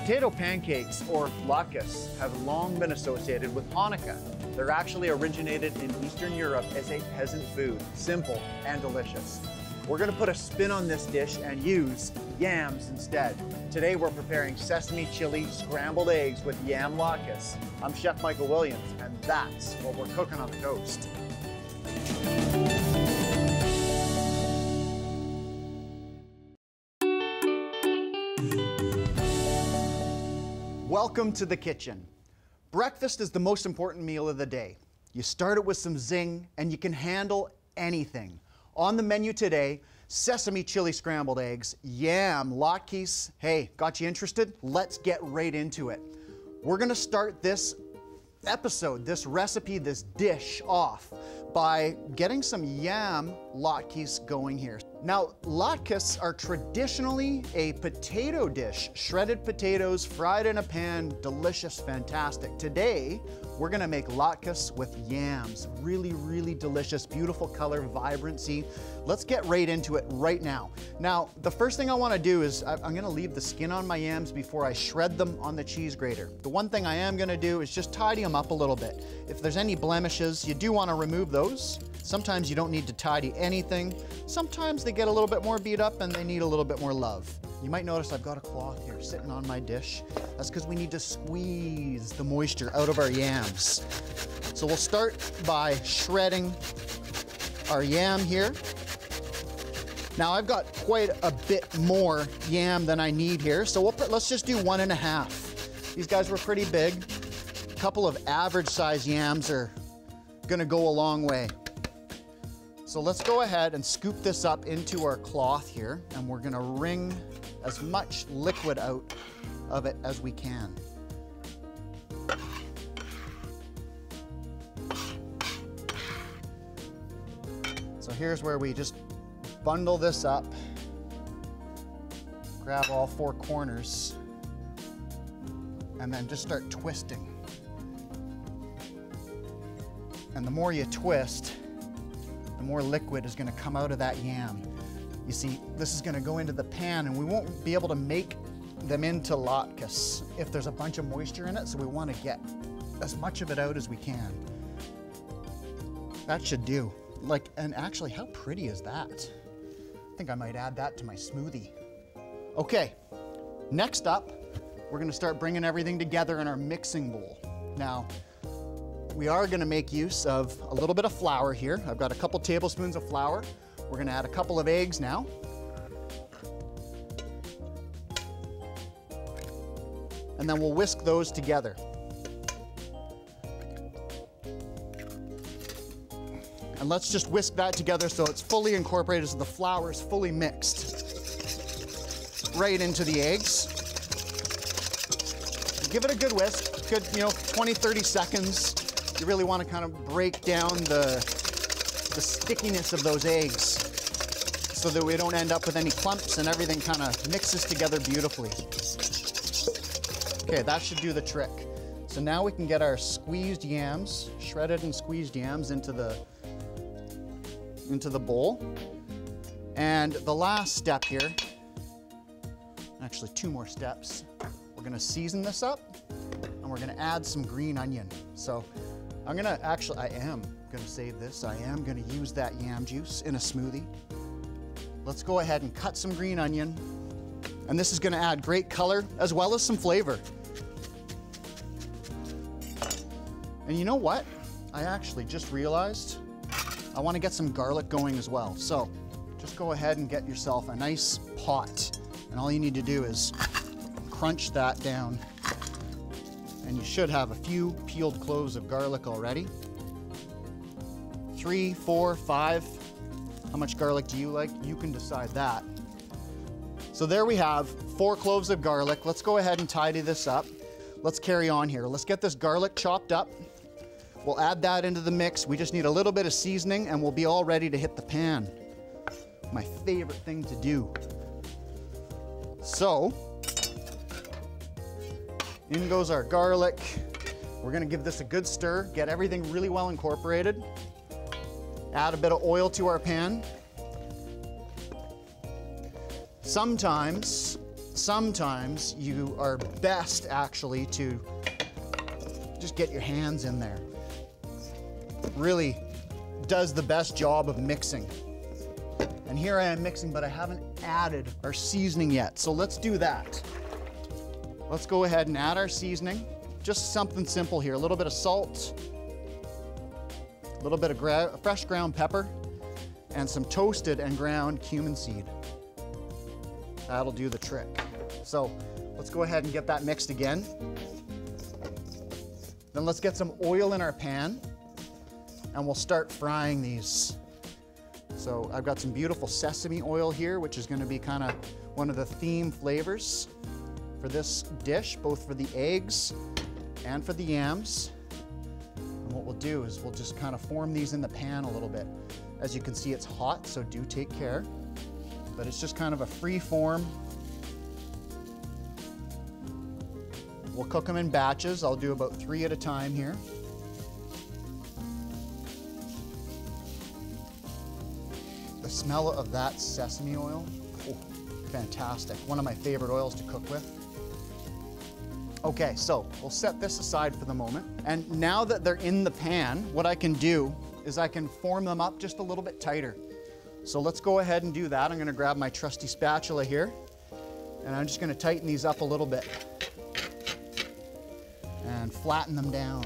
Potato pancakes, or latkes, have long been associated with Hanukkah. They're actually originated in Eastern Europe as a peasant food, simple and delicious. We're gonna put a spin on this dish and use yams instead. Today we're preparing sesame chili scrambled eggs with Yam Latkes. I'm Chef Michael Williams, and that's what we're cooking on the coast. Welcome to the kitchen. Breakfast is the most important meal of the day. You start it with some zing and you can handle anything. On the menu today, sesame chili scrambled eggs, Yam Latkes. Hey, got you interested? Let's get right into it. We're gonna start this episode, this recipe, this dish off by getting some Yam Latkes going here. Now, latkes are traditionally a potato dish. Shredded potatoes, fried in a pan, delicious, fantastic. Today, we're gonna make latkes with yams. Really, really delicious, beautiful color, vibrancy. Let's get right into it right now. Now, the first thing I wanna do is I'm gonna leave the skin on my yams before I shred them on the cheese grater. The one thing I am gonna do is just tidy them up a little bit. If there's any blemishes, you do wanna remove those. Sometimes you don't need to tidy anything. Sometimes they get a little bit more beat up and they need a little bit more love. You might notice I've got a cloth here sitting on my dish. That's because we need to squeeze the moisture out of our yams. So we'll start by shredding our yam here. Now I've got quite a bit more yam than I need here, so let's just do 1.5. These guys were pretty big. A couple of average size yams are gonna go a long way. So let's go ahead and scoop this up into our cloth here, and we're gonna wring as much liquid out of it as we can. So here's where we just bundle this up, grab all 4 corners, and then just start twisting. And the more you twist, the more liquid is gonna come out of that yam. You see, this is gonna go into the pan and we won't be able to make them into latkes if there's a bunch of moisture in it, so we wanna get as much of it out as we can. That should do. And actually, how pretty is that? I think I might add that to my smoothie. Okay, next up, we're gonna start bringing everything together in our mixing bowl. Now, we are gonna make use of a little bit of flour here. I've got a couple tablespoons of flour. We're gonna add a couple of eggs now. And then we'll whisk those together. And let's just whisk that together so it's fully incorporated, so the flour is fully mixed right into the eggs. Give it a good whisk, good, 20, 30 seconds. You really want to kind of break down the stickiness of those eggs so that we don't end up with any clumps and everything kind of mixes together beautifully. Okay, that should do the trick. So now we can get our squeezed yams, shredded and squeezed yams into the bowl. And the last step here, actually 2 more steps, we're gonna season this up and we're gonna add some green onion. So I am gonna save this. I am gonna use that yam juice in a smoothie. Let's go ahead and cut some green onion. And this is gonna add great color as well as some flavor. And you know what? I actually just realized I wanna get some garlic going as well. So just go ahead and get yourself a nice pot. And all you need to do is crunch that down. And you should have a few peeled cloves of garlic already. 3, 4, 5. How much garlic do you like? You can decide that. So there we have 4 cloves of garlic. Let's go ahead and tidy this up. Let's carry on here. Let's get this garlic chopped up. We'll add that into the mix. We just need a little bit of seasoning and we'll be all ready to hit the pan. My favorite thing to do. So, in goes our garlic. We're gonna give this a good stir, get everything really well incorporated. Add a bit of oil to our pan. Sometimes sometimes you are best actually to just get your hands in there. Really does the best job of mixing. And here I am mixing, but I haven't added our seasoning yet. So let's do that. Let's go ahead and add our seasoning. Just something simple here. A little bit of salt, a little bit of fresh ground pepper, and some toasted and ground cumin seed. That'll do the trick. So let's go ahead and get that mixed again. Then let's get some oil in our pan and we'll start frying these. So I've got some beautiful sesame oil here, which is going to be kind of one of the theme flavors for this dish, both for the eggs and for the yams. And what we'll do is we'll just kind of form these in the pan a little bit. As you can see, it's hot, so do take care. But it's just kind of a free form. We'll cook them in batches. I'll do about 3 at a time here. The smell of that sesame oil, oh, fantastic. One of my favorite oils to cook with. Okay, so we'll set this aside for the moment. And now that they're in the pan, what I can do is I can form them up just a little bit tighter. So let's go ahead and do that. I'm gonna grab my trusty spatula here, and I'm just gonna tighten these up a little bit and flatten them down.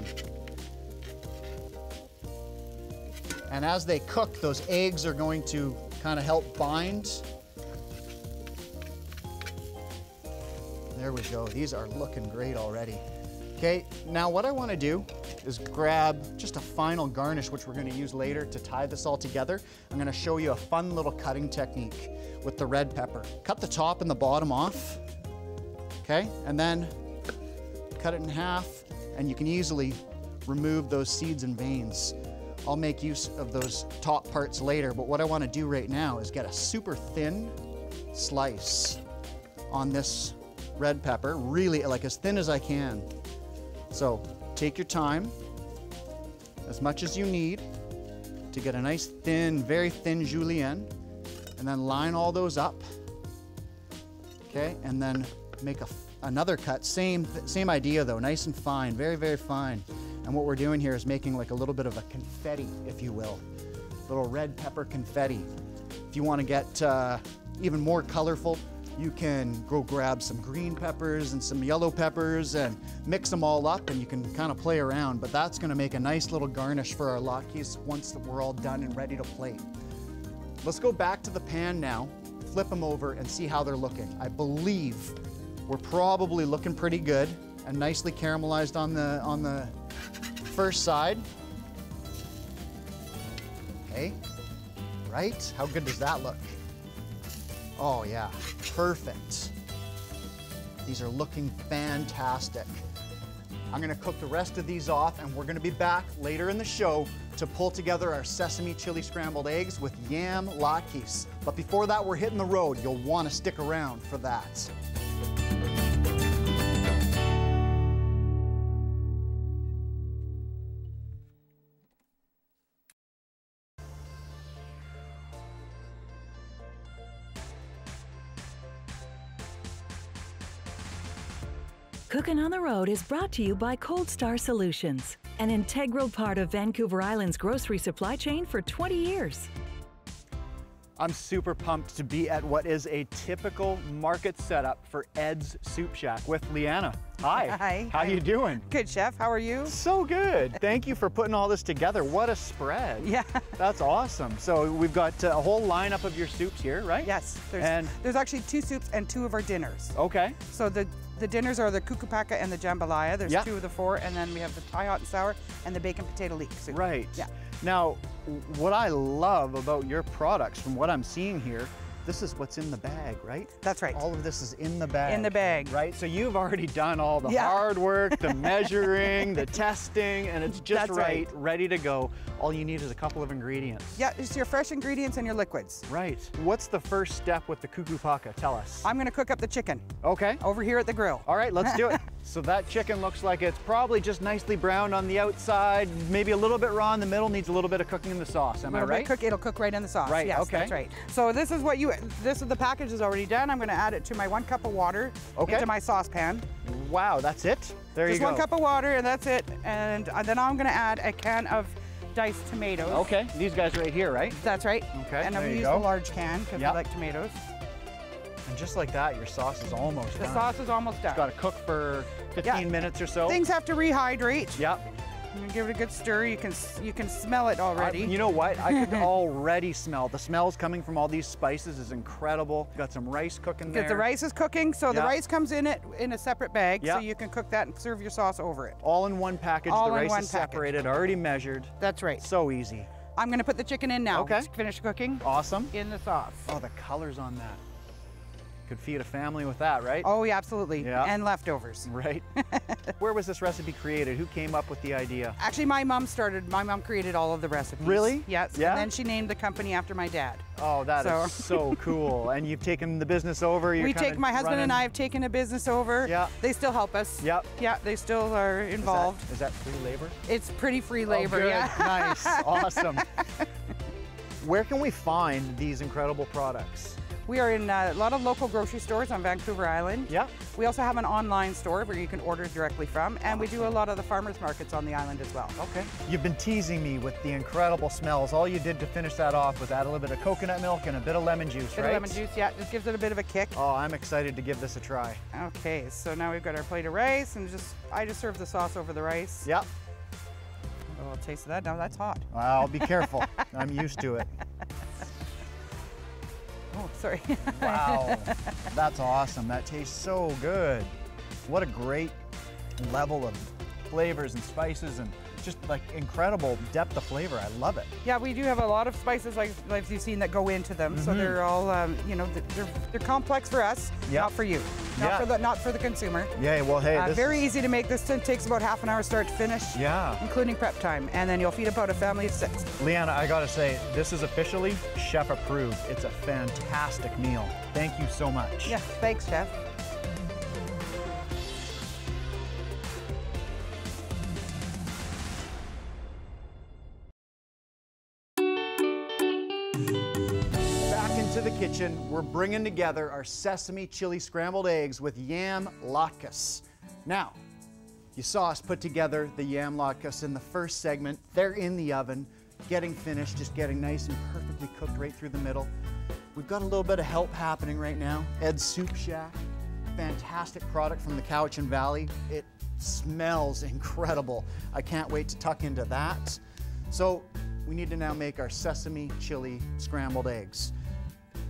And as they cook, those eggs are going to kind of help bind. There we go. These are looking great already. Okay, now what I want to do is grab just a final garnish, which we're going to use later to tie this all together. I'm going to show you a fun little cutting technique with the red pepper. Cut the top and the bottom off, okay? And then cut it in half, and you can easily remove those seeds and veins. I'll make use of those top parts later, but what I want to do right now is get a super thin slice on this red pepper, really like as thin as I can. So take your time, as much as you need to get a nice thin, very thin julienne, and then line all those up, okay? And then make another cut, same idea though, nice and fine, very, very fine. And what we're doing here is making like a little bit of a confetti, if you will, little red pepper confetti. If you want to get even more colorful, you can go grab some green peppers and some yellow peppers and mix them all up, and you can kind of play around, but that's going to make a nice little garnish for our latkes once we're all done and ready to plate. Let's go back to the pan now, flip them over and see how they're looking. I believe we're probably looking pretty good and nicely caramelized on the first side. Okay, right? How good does that look? Oh yeah, perfect. These are looking fantastic. I'm gonna cook the rest of these off, and we're gonna be back later in the show to pull together our sesame chili scrambled eggs with Yam Latkes. But before that, we're hitting the road. You'll wanna stick around for that. Cooking on the Road is brought to you by Cold Star Solutions, an integral part of Vancouver Island's grocery supply chain for 20 years. I'm super pumped to be at what is a typical market setup for Ed's Soup Shack with Leanna. Hi. Hi. How you doing? Good, Chef. How are you? So good. Thank you for putting all this together. What a spread. Yeah. That's awesome. So we've got a whole lineup of your soups here, right? Yes. There's actually 2 soups and 2 of our dinners. Okay. So the dinners are the kukupaka and the jambalaya. There's Yeah. 2 of the 4, and then we have the Thai hot and sour and the bacon potato leek soup. Right. Yeah. Now, what I love about your products, from what I'm seeing here, this is what's in the bag, right? That's right. All of this is in the bag. In the bag. Right? So you've already done all the Yeah. hard work, the measuring, the testing, and it's just That's right. ready to go. All you need is a couple of ingredients. Yeah, it's your fresh ingredients and your liquids. Right. What's the first step with the kukupaka? Tell us. I'm gonna cook up the chicken Okay. over here at the grill. All right, let's do it. So that chicken looks like it's probably just nicely browned on the outside, maybe a little bit raw in the middle, needs a little bit of cooking in the sauce. Am I right? It'll cook right in the sauce. Right, yes, okay. That's right. So this is what the package is already done. I'm going to add it to my 1 cup of water into my saucepan. Wow, that's it? There you go. Just 1 cup of water and that's it. And then I'm going to add a can of diced tomatoes. Okay, these guys right here, right? That's right. Okay, and I'm there going to you use go. the large can because I like tomatoes. And just like that, your sauce is almost done. The sauce is almost done. It's got to cook for 15 minutes or so. Things have to rehydrate. Yep. I'm gonna give it a good stir. You can smell it already. You know what? I could already smell. The smells coming from all these spices is incredible. Got some rice cooking there. Because the rice is cooking, so the rice comes in a separate bag, so you can cook that and serve your sauce over it. All in one package. All the in rice one is separated, already measured. That's right. So easy. I'm gonna put the chicken in now. Okay. It's finished cooking. Awesome. In the sauce. Oh, the colors on that. Could feed a family with that, right? Oh, yeah, absolutely. Yeah. And leftovers. Right. Where was this recipe created? Who came up with the idea? Actually, my mom created all of the recipes. Really? Yes. Yeah? And then she named the company after my dad. Oh, that is so cool. And you've taken the business over. My husband and I have taken a business over. Yeah. They still help us. Yep. Yeah, they still are involved. Is that free labor? It's pretty free labor, oh, good. yeah. Nice, awesome. Where can we find these incredible products? We are in a lot of local grocery stores on Vancouver Island. Yeah. We also have an online store where you can order directly from, and we do a lot of the farmers markets on the island as well. Okay. You've been teasing me with the incredible smells. All you did to finish that off was add a little bit of coconut milk and a bit of lemon juice, right? Bit of lemon juice, yeah. Just gives it a bit of a kick. Oh, I'm excited to give this a try. Okay, so now we've got our plate of rice, and I just serve the sauce over the rice. Yep. A little taste of that. Now that's hot. Well, be careful. I'm used to it. Oh, sorry. Wow, that's awesome. That tastes so good. What a great level of flavors and spices and just like incredible depth of flavor. I love it. Yeah, we do have a lot of spices like you've seen that go into them. So they're all, they're complex for us, not for you, not for the consumer. Yeah, well, hey, very easy to make. This takes about half an hour start to finish. Yeah. Including prep time, and then you'll feed about a family of 6. Leanna, I gotta say, this is officially chef approved. It's a fantastic meal. Thank you so much. Yeah, thanks, Chef. To the kitchen, we're bringing together our sesame chili scrambled eggs with Yam Latkes. Now, you saw us put together the Yam Latkes in the first segment. They're in the oven, getting finished, just getting nice and perfectly cooked right through the middle. We've got a little bit of help happening right now. Ed's Soup Shack, fantastic product from the Cowichan Valley. It smells incredible. I can't wait to tuck into that. So we need to now make our sesame chili scrambled eggs.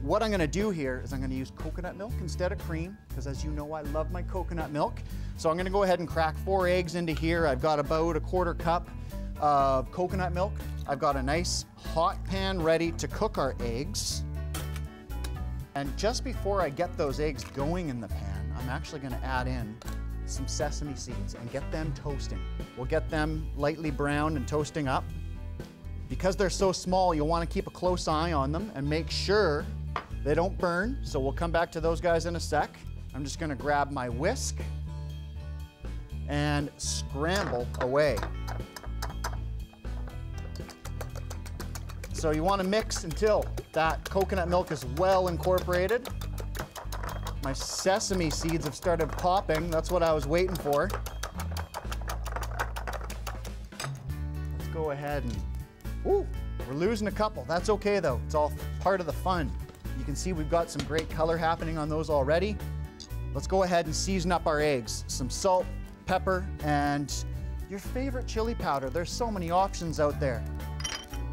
What I'm gonna do here is I'm gonna use coconut milk instead of cream, because as you know, I love my coconut milk. So I'm gonna go ahead and crack 4 eggs into here. I've got about a 1/4 cup of coconut milk. I've got a nice hot pan ready to cook our eggs. And just before I get those eggs going in the pan, I'm actually gonna add in some sesame seeds and get them toasting. We'll get them lightly browned and toasting up. Because they're so small, you'll wanna keep a close eye on them and make sure they don't burn, so we'll come back to those guys in a sec. I'm just gonna grab my whisk and scramble away. So you wanna mix until that coconut milk is well incorporated. My sesame seeds have started popping. That's what I was waiting for. Let's go ahead and, ooh, we're losing a couple. That's okay though, it's all part of the fun. You can see we've got some great color happening on those already. Let's go ahead and season up our eggs. Some salt, pepper, and your favorite chili powder. There's so many options out there.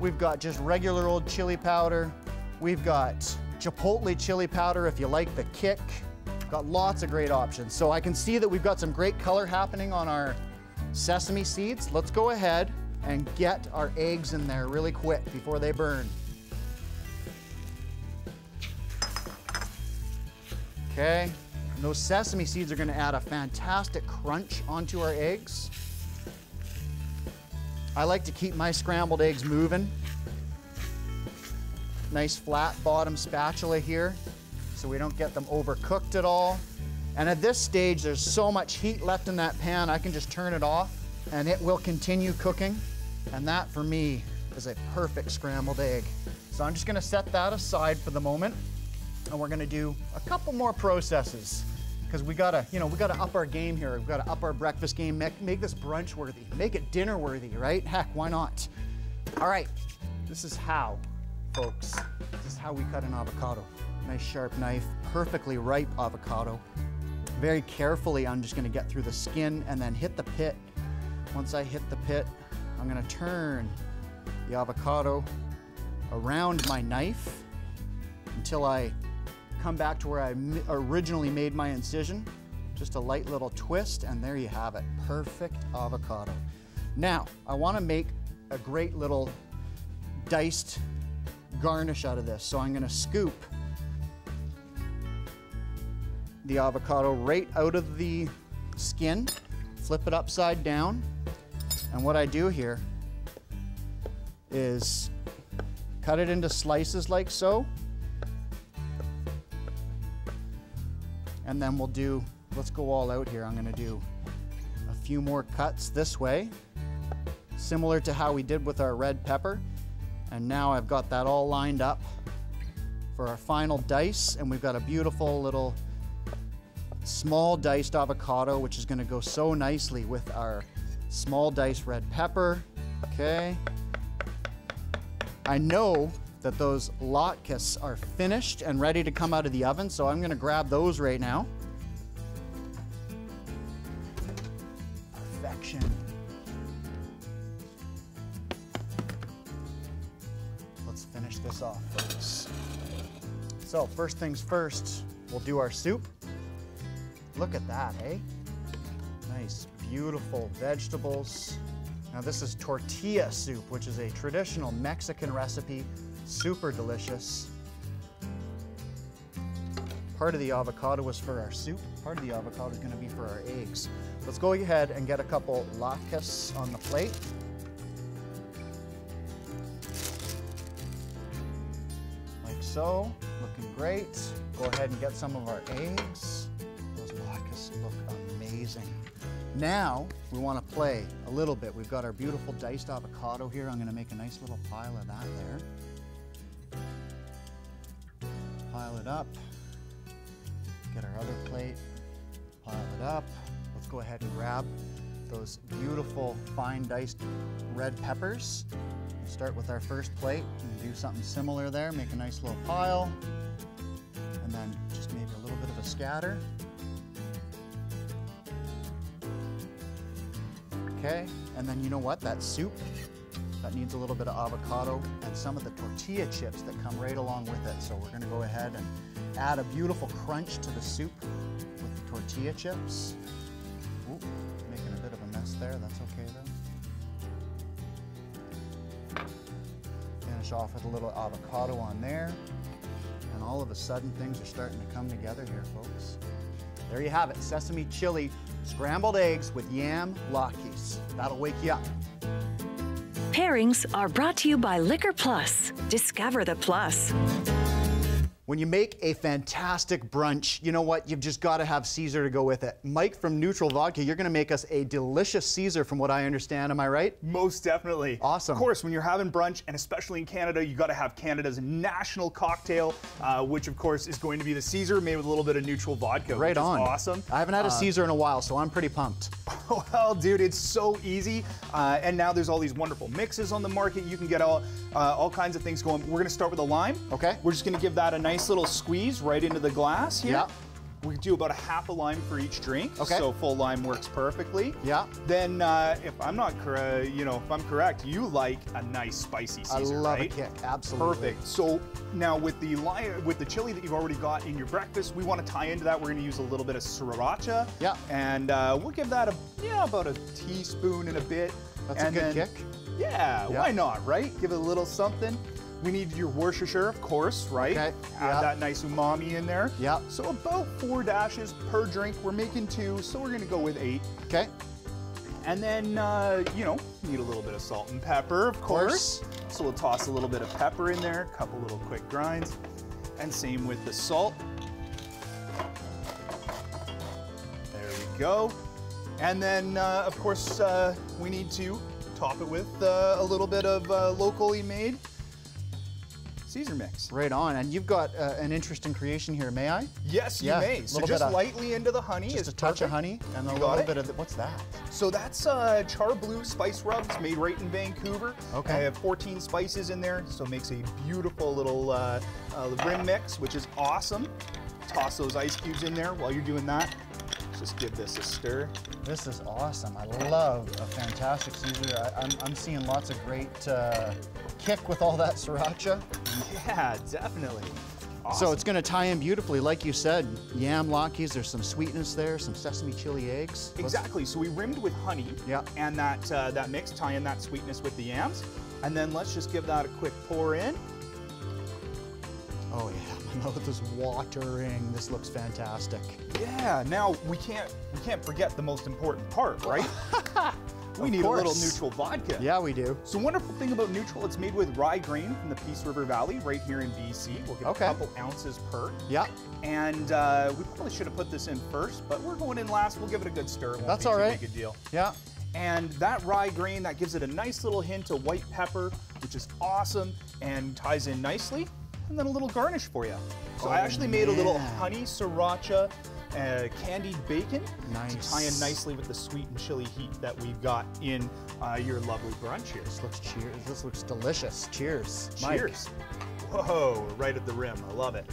We've got just regular old chili powder. We've got chipotle chili powder if you like the kick. Got lots of great options. So I can see that we've got some great color happening on our sesame seeds. Let's go ahead and get our eggs in there really quick before they burn. Okay, and those sesame seeds are gonna add a fantastic crunch onto our eggs. I like to keep my scrambled eggs moving. Nice flat bottom spatula here, so we don't get them overcooked at all. And at this stage, there's so much heat left in that pan, I can just turn it off and it will continue cooking. And that for me is a perfect scrambled egg. So I'm just gonna set that aside for the moment. And we're gonna do a couple more processes because we gotta up our game here. We've gotta up our breakfast game, make this brunch worthy, make it dinner worthy, right? Heck, why not? All right, this is how, folks. This is how we cut an avocado. Nice sharp knife, perfectly ripe avocado. Very carefully, I'm just gonna get through the skin and then hit the pit. Once I hit the pit, I'm gonna turn the avocado around my knife until I come back to where I originally made my incision. Just a light little twist, and there you have it. Perfect avocado. Now, I wanna make a great little diced garnish out of this. So I'm gonna scoop the avocado right out of the skin, flip it upside down, and what I do here is cut it into slices like so. And then let's go all out here. I'm gonna do a few more cuts this way, similar to how we did with our red pepper. And now I've got that all lined up for our final dice, and we've got a beautiful little small diced avocado, which is gonna go so nicely with our small diced red pepper. Okay. I know that those latkes are finished and ready to come out of the oven, so I'm gonna grab those right now. Perfection. Let's finish this off, folks. So first things first, we'll do our soup. Look at that, hey? Nice, beautiful vegetables. Now this is tortilla soup, which is a traditional Mexican recipe. Super delicious. Part of the avocado was for our soup. Part of the avocado is gonna be for our eggs. Let's go ahead and get a couple latkes on the plate. Like so, looking great. Go ahead and get some of our eggs. Those latkes look amazing. Now, we wanna play a little bit. We've got our beautiful diced avocado here. I'm gonna make a nice little pile of that there. Pile it up, get our other plate, pile it up. Let's go ahead and grab those beautiful fine diced red peppers. We'll start with our first plate and do something similar there, make a nice little pile, and then just maybe a little bit of a scatter. Okay, and then you know what, that soup, that needs a little bit of avocado and some of the tortilla chips that come right along with it. So we're gonna go ahead and add a beautiful crunch to the soup with the tortilla chips. Ooh, making a bit of a mess there, that's okay though. Finish off with a little avocado on there. And all of a sudden things are starting to come together here, folks. There you have it, sesame chili scrambled eggs with Yam Latkes. That'll wake you up. Pairings are brought to you by Liquor Plus. Discover the plus. When you make a fantastic brunch, you know what? You've just got to have Caesar to go with it. Mike from Nutrl Vodka, you're going to make us a delicious Caesar from what I understand. Am I right? Most definitely. Awesome. Of course, when you're having brunch, and especially in Canada, you got to have Canada's national cocktail, which of course is going to be the Caesar made with a little bit of Nutrl Vodka. Right on. Awesome. I haven't had a Caesar in a while, so I'm pretty pumped. Well, dude, it's so easy. And now there's all these wonderful mixes on the market. You can get all kinds of things going. We're going to start with a lime. Okay. We're just going to give that a nice little squeeze right into the glass here. Yeah. We do about a half a lime for each drink. Okay. So full lime works perfectly. Yeah. Then, if I'm not correct, if I'm correct, you like a nice spicy Caesar, I love right? a kick, absolutely. Perfect. So now with the chili that you've already got in your breakfast, we want to tie into that. We're going to use a little bit of sriracha. Yeah. And we'll give that about a teaspoon and a bit. That's a good kick. Yeah, why not, right? Give it a little something. We need your Worcestershire, of course, right? Okay. Add that nice umami in there. Yeah. So about 4 dashes per drink. We're making 2, so we're gonna go with 8. Okay. And then, need a little bit of salt and pepper, of course. So we'll toss a little bit of pepper in there, a couple little quick grinds. And same with the salt. go. And then, of course, we need to top it with a little bit of locally made Caesar mix. Right on. And you've got an interesting creation here, may I? Yes, you may. So just lightly into the honey. Just a touch of honey and a little bit of what's that? So that's Char Blue spice rubs made right in Vancouver. Okay. I have 14 spices in there, so it makes a beautiful little rim mix, which is awesome. Toss those ice cubes in there while you're doing that. Just give this a stir. This is awesome. I love a fantastic Caesar. I'm seeing lots of great kick with all that sriracha. Yeah, definitely. Awesome. So it's going to tie in beautifully, like you said. Yam Latkes, there's some sweetness there, some sesame chili eggs. Exactly. So we rimmed with honey. Yeah. And that mix, tie in that sweetness with the yams. And then let's just give that a quick pour in. Oh yeah, my mouth is watering. This looks fantastic. Yeah. Now we can't forget the most important part, right? We need a little Nutrl vodka. Yeah, we do. So wonderful thing about Nutrl, it's made with rye grain from the Peace River Valley right here in BC. We'll get a couple ounces per. Yeah. And we probably should have put this in first, but we're going in last. We'll give it a good stir. It won't That's be all too right. big a deal. Yeah. And that rye grain, that gives it a nice little hint of white pepper, which is awesome and ties in nicely. And then a little garnish for you. So I actually made a little honey sriracha candied bacon to tie in nicely with the sweet and chili heat that we've got in your lovely brunch here. This looks delicious. Cheers. Cheers. Mike. Whoa, right at the rim. I love it.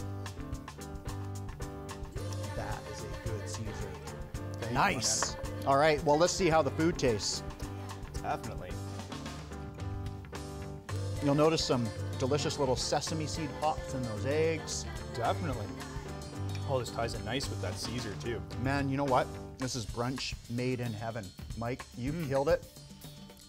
That is a good Caesar. Nice. All right, well, let's see how the food tastes. Definitely. You'll notice some delicious little sesame seed hops in those eggs. Definitely. Oh, this ties in nice with that Caesar too. Man, you know what? This is brunch made in heaven. Mike, you killed it.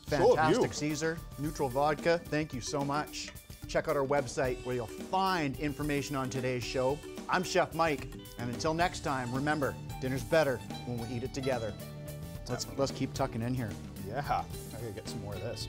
Fantastic Caesar, Nutrl vodka. Thank you so much. Check out our website where you'll find information on today's show. I'm Chef Mike, and until next time, remember, dinner's better when we eat it together. Let's keep tucking in here. Yeah, I gotta get some more of this.